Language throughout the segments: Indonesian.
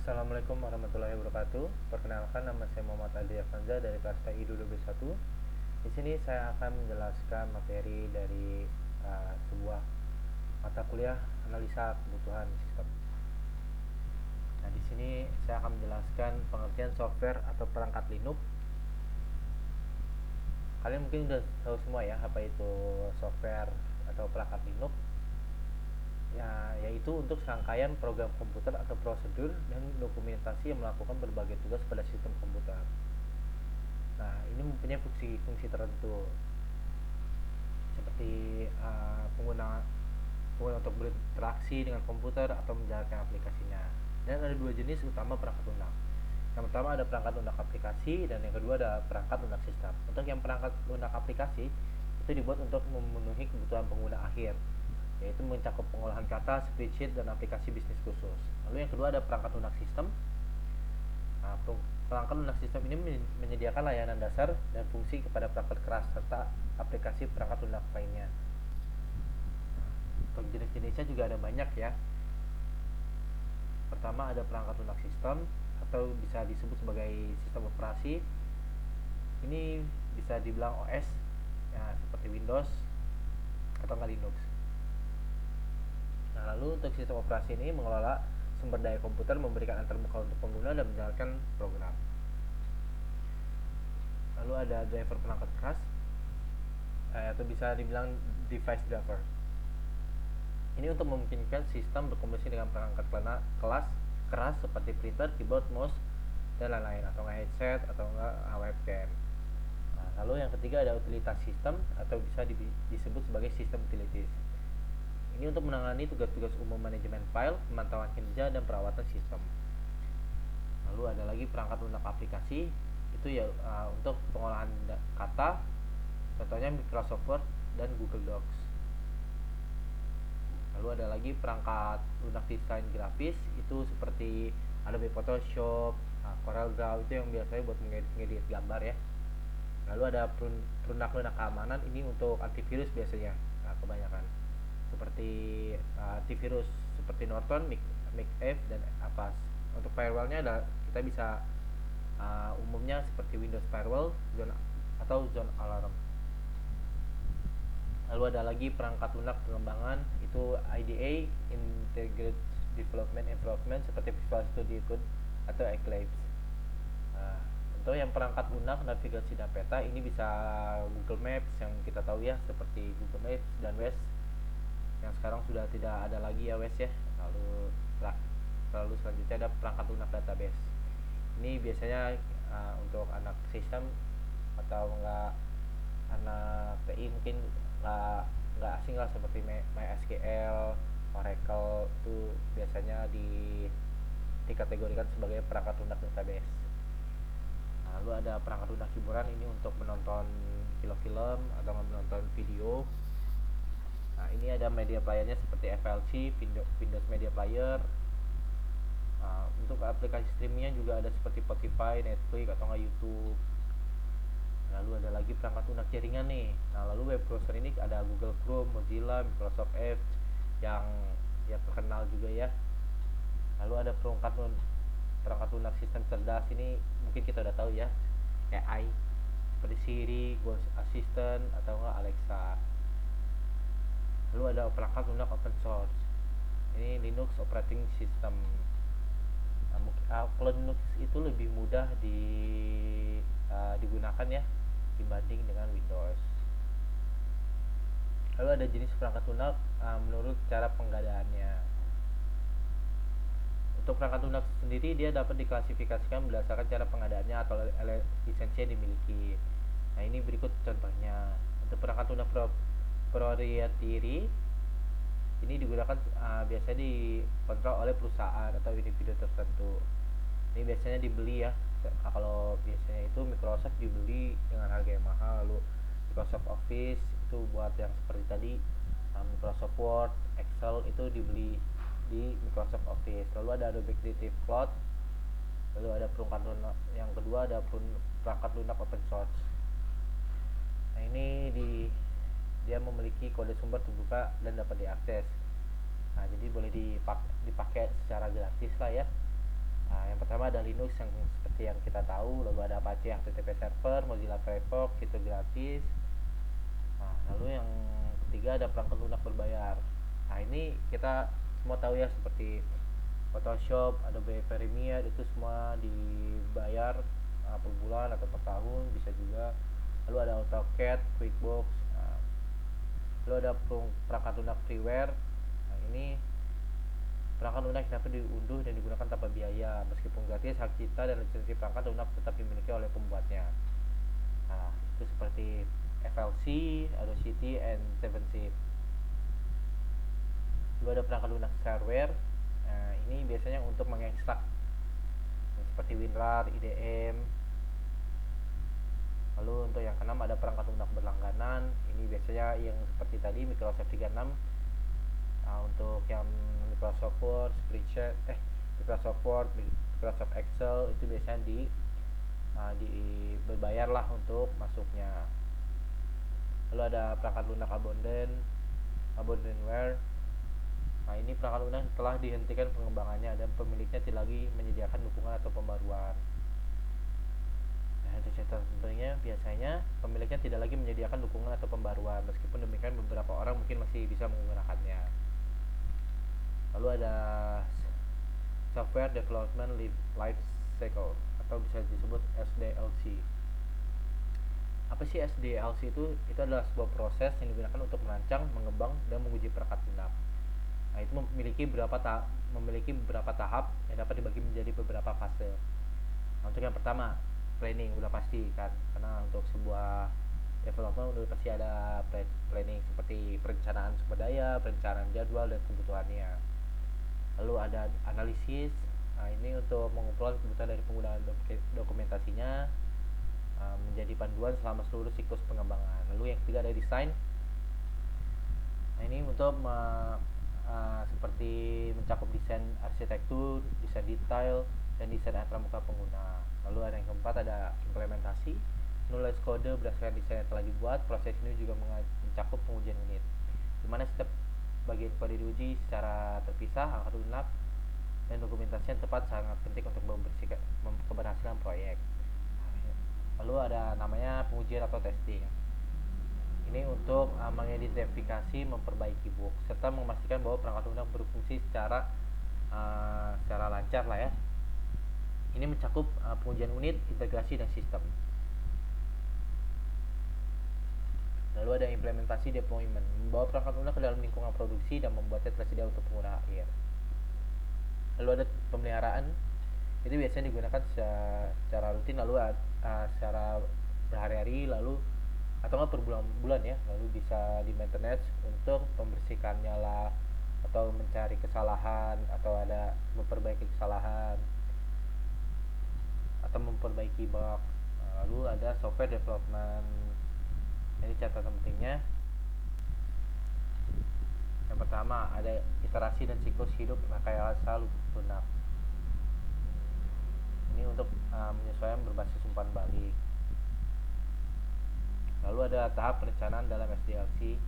Assalamualaikum warahmatullahi wabarakatuh. Perkenalkan, nama saya Muhammad Adi Afanza dari kelas TI 2021. Di sini saya akan menjelaskan materi dari sebuah mata kuliah analisa kebutuhan sistem. Nah, di sini saya akan menjelaskan pengertian software atau perangkat Linux. Kalian mungkin sudah tahu semua ya apa itu software atau perangkat Linux. Ya, yaitu untuk serangkaian program komputer atau prosedur dan dokumentasi yang melakukan berbagai tugas pada sistem komputer. Nah, ini mempunyai fungsi-fungsi tertentu seperti pengguna untuk berinteraksi dengan komputer atau menjalankan aplikasinya. Dan ada dua jenis utama perangkat lunak. Yang pertama ada perangkat lunak aplikasi dan yang kedua ada perangkat lunak sistem. Untuk yang perangkat lunak aplikasi itu dibuat untuk memenuhi kebutuhan pengguna akhir, yaitu mencakup pengolahan kata, spreadsheet, dan aplikasi bisnis khusus. Lalu yang kedua ada perangkat lunak sistem. Nah, perangkat lunak sistem ini menyediakan layanan dasar dan fungsi kepada perangkat keras serta aplikasi perangkat lunak lainnya. Untuk jenis-jenisnya juga ada banyak ya. Pertama ada perangkat lunak sistem atau bisa disebut sebagai sistem operasi. Ini bisa dibilang OS ya, seperti Windows atau Linux. Nah, lalu untuk sistem operasi ini mengelola sumber daya komputer, memberikan antarmuka untuk pengguna dan menjalankan program. Lalu ada driver perangkat keras atau bisa dibilang device driver. Ini untuk memungkinkan sistem berkomunikasi dengan perangkat keras seperti printer, keyboard, mouse, dan lain-lain, atau nggak headset atau nggak webcam. Nah, lalu yang ketiga ada utilitas sistem atau bisa disebut sebagai sistem utilities. Ini untuk menangani tugas-tugas umum manajemen file, pemantauan kinerja, dan perawatan sistem. Lalu ada lagi perangkat lunak aplikasi, itu ya untuk pengolahan kata, contohnya Microsoft Word dan Google Docs. Lalu ada lagi perangkat lunak desain grafis, itu seperti Adobe Photoshop, Corel Draw, itu yang biasanya buat mengedit gambar ya. Lalu ada perangkat lunak keamanan, ini untuk antivirus biasanya, kebanyakan seperti antivirus seperti Norton, McAfee, dan Avast. Untuk firewallnya ada kita bisa umumnya seperti Windows Firewall atau Zone Alarm. Lalu ada lagi perangkat lunak pengembangan, itu IDE, Integrated Development Environment, seperti Visual Studio Code atau Eclipse. Nah, untuk yang perangkat lunak navigasi dan peta, ini bisa Google Maps yang kita tahu ya, seperti Google Maps dan Waze yang sekarang sudah tidak ada lagi ya Waze ya. Lalu selanjutnya ada perangkat lunak database. Ini biasanya untuk anak sistem atau enggak anak TI mungkin nggak asing lah, seperti MySQL, Oracle, itu biasanya dikategorikan sebagai perangkat lunak database. Lalu ada perangkat lunak hiburan, ini untuk menonton film-film atau menonton video. Nah, ini ada media playernya seperti FLC, Windows Media Player. Untuk aplikasi streamingnya juga ada seperti Spotify, Netflix, atau nggak YouTube. Lalu ada lagi perangkat lunak jaringan nih. Nah, lalu web browser ini ada Google Chrome, Mozilla, Microsoft Edge yang terkenal juga ya. Lalu ada perangkat lunak sistem cerdas, ini mungkin kita udah tahu ya, AI seperti Siri, Ghost Assistant, atau enggak Alexa. Lalu ada perangkat lunak open source, ini Linux operating system. Kalau Linux itu lebih mudah digunakan ya dibanding dengan Windows. Lalu ada jenis perangkat lunak menurut cara penggadaannya. Untuk perangkat lunak sendiri, dia dapat diklasifikasikan berdasarkan cara pengadaannya atau lisensi yang dimiliki. Nah, ini berikut contohnya. Untuk perangkat lunak proprietary, ini digunakan biasanya dikontrol oleh perusahaan atau individu tertentu. Ini biasanya dibeli ya. Kalau biasanya itu Microsoft dibeli dengan harga yang mahal. Lalu Microsoft Office itu buat yang seperti tadi, Microsoft Word, Excel itu dibeli di Microsoft Office. Lalu ada Adobe Creative Cloud. Lalu ada perangkat lunak yang kedua, ada perangkat lunak open source. Nah, ini dia memiliki kode sumber terbuka dan dapat diakses. Nah, jadi boleh dipakai secara gratis lah ya. Yang pertama ada Linux yang seperti yang kita tahu, lalu ada Apache HTTP Server, Mozilla Firefox itu gratis. Lalu yang ketiga ada perangkat lunak berbayar. Ini kita semua tahu ya, seperti Photoshop, Adobe Premiere itu semua dibayar per bulan atau per tahun bisa juga. Lalu ada AutoCAD, QuickBooks, lalu ada perangkat lunak freeware. Ini perangkat lunak dapat diunduh dan digunakan tanpa biaya. Meskipun gratis, hak cipta dan lisensi perangkat lunak tetap dimiliki oleh pembuatnya. Itu seperti FLC, Audacity, and 7zip. Lalu ada perangkat lunak shareware. Ini biasanya untuk mengekstrak seperti WinRAR, IDM. Lalu untuk yang keenam ada perangkat lunak berlangganan. Ini biasanya yang seperti tadi Microsoft 36. Untuk yang Microsoft Word, Spreadsheet, Microsoft Word, Microsoft Excel itu biasanya berbayar lah untuk masuknya. Lalu ada perangkat lunak abandonware. Ini perangkat lunak telah dihentikan pengembangannya dan pemiliknya tidak lagi menyediakan dukungan atau pembaruan. Untuk catatan sebenarnya biasanya pemiliknya tidak lagi menyediakan dukungan atau pembaruan. Meskipun demikian, beberapa orang mungkin masih bisa menggunakannya. Lalu ada Software Development Life Cycle atau bisa disebut SDLC. Apa sih SDLC itu? Itu adalah sebuah proses yang digunakan untuk merancang, mengembang, dan menguji perangkat lunak. Itu memiliki beberapa tahap yang dapat dibagi menjadi beberapa fase. Untuk yang pertama, planning udah pasti kan, karena untuk sebuah development udah pasti ada planning seperti perencanaan sumber daya, perencanaan jadwal dan kebutuhannya. Lalu ada analisis. Ini untuk mengumpulkan kebutuhan dari penggunaan dokumentasinya menjadi panduan selama seluruh siklus pengembangan. Lalu yang ketiga ada desain. Ini untuk seperti mencakup desain arsitektur, desain detail, dan desain antarmuka pengguna. Lalu ada yang keempat ada implementasi, menulis kode berdasarkan desain yang telah dibuat. Proses ini juga mencakup pengujian unit, di mana setiap bagian kode diuji secara terpisah. Angka lunak dan dokumentasi yang tepat sangat penting untuk keberhasilan proyek. Lalu ada namanya pengujian atau testing. Ini untuk mengidentifikasi, memperbaiki bug, serta memastikan bahwa perangkat lunak berfungsi secara lancar lah ya. Ini mencakup pengujian unit, integrasi, dan sistem. Lalu ada implementasi, deployment, membawa perangkat lunak ke dalam lingkungan produksi dan membuatnya tersedia untuk pengguna akhir. Lalu ada pemeliharaan. Itu biasanya digunakan secara rutin, lalu secara berhari-hari, lalu atau nggak per bulan-bulan ya. Lalu bisa di maintenance untuk membersihkannya lah, atau mencari kesalahan, atau ada memperbaiki kesalahan, atau memperbaiki bug. Lalu ada software development. Ini catatan pentingnya. Yang pertama ada iterasi dan siklus hidup rekayasa lunak. Ini untuk penyesuaian berbasis umpan balik. Lalu ada tahap perencanaan dalam SDLC.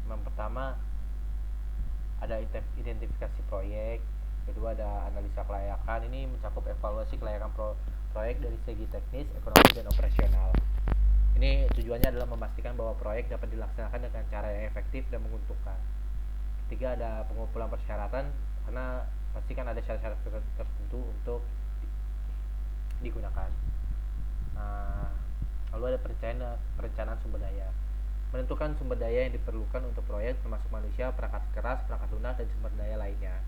Yang pertama ada identifikasi proyek. Kedua ada analisa kelayakan. Ini mencakup evaluasi kelayakan proyek dari segi teknis, ekonomi, dan operasional. Ini tujuannya adalah memastikan bahwa proyek dapat dilaksanakan dengan cara yang efektif dan menguntungkan. Ketiga ada pengumpulan persyaratan, karena pasti kan ada syarat-syarat tertentu untuk digunakan. Lalu ada perencanaan sumber daya. Menentukan sumber daya yang diperlukan untuk proyek, termasuk manusia, perangkat keras, perangkat lunak, dan sumber daya lainnya.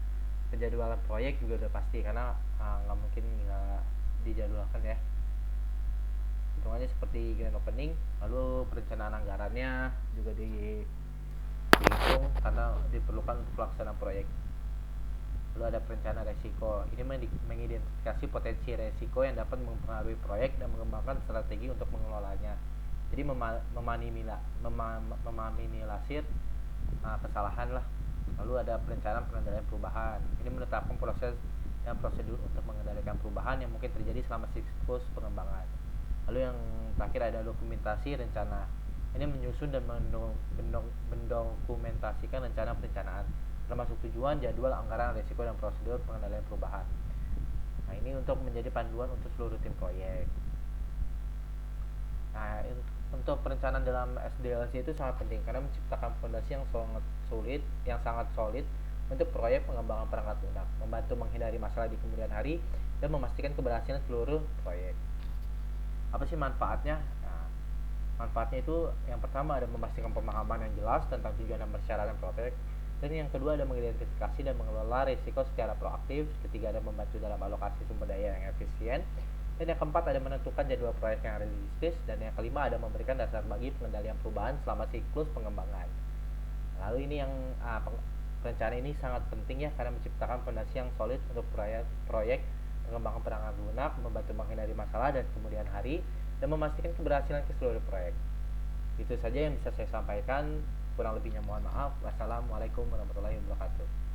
Penjadwalan proyek juga udah pasti, karena nggak mungkin nggak dijadwalkan ya. Hitungannya seperti grand opening. Lalu perencanaan anggarannya juga dihitung karena diperlukan untuk pelaksanaan proyek. Lalu ada perencanaan resiko. Ini mengidentifikasi potensi resiko yang dapat mempengaruhi proyek dan mengembangkan strategi untuk mengelolanya. Jadi meminimalisir kesalahan lah. Lalu ada perencanaan pengendalian perubahan. Ini menetapkan proses dan prosedur untuk mengendalikan perubahan yang mungkin terjadi selama siklus pengembangan. Lalu yang terakhir ada dokumentasi rencana. Ini menyusun dan mendokumentasikan rencana perencanaan, termasuk tujuan, jadwal, anggaran, resiko, dan prosedur pengendalian perubahan. Nah, ini untuk menjadi panduan untuk seluruh tim proyek. Nah, untuk perencanaan dalam SDLC itu sangat penting karena menciptakan fondasi yang sangat solid untuk proyek pengembangan perangkat lunak, membantu menghindari masalah di kemudian hari dan memastikan keberhasilan seluruh proyek. Apa sih manfaatnya? Nah, manfaatnya itu yang pertama ada memastikan pemahaman yang jelas tentang tujuan dan persyaratan proyek, dan yang kedua ada mengidentifikasi dan mengelola risiko secara proaktif, ketiga ada membantu dalam alokasi sumber daya yang efisien, dan yang keempat ada menentukan jadwal proyek yang realistis, dan yang kelima ada memberikan dasar bagi pengendalian perubahan selama siklus pengembangan. Lalu ini yang perencanaan ini sangat penting ya karena menciptakan fondasi yang solid untuk proyek pengembangan perangkat lunak, membantu menghindari masalah dan kemudian hari, dan memastikan keberhasilan ke seluruh proyek. Itu saja yang bisa saya sampaikan. Kurang lebihnya mohon maaf. Wassalamualaikum warahmatullahi wabarakatuh.